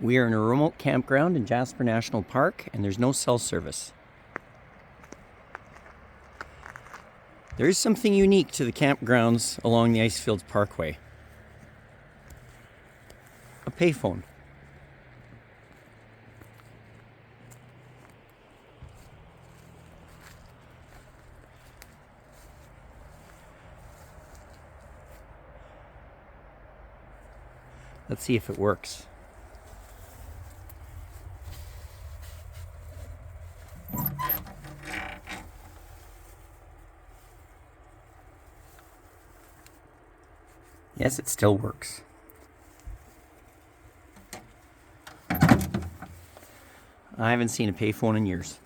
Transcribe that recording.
We are in a remote campground in Jasper National Park, and there's no cell service. There is something unique to the campgrounds along the Icefields Parkway. A payphone. Let's see if it works. Yes, it still works. I haven't seen a payphone in years.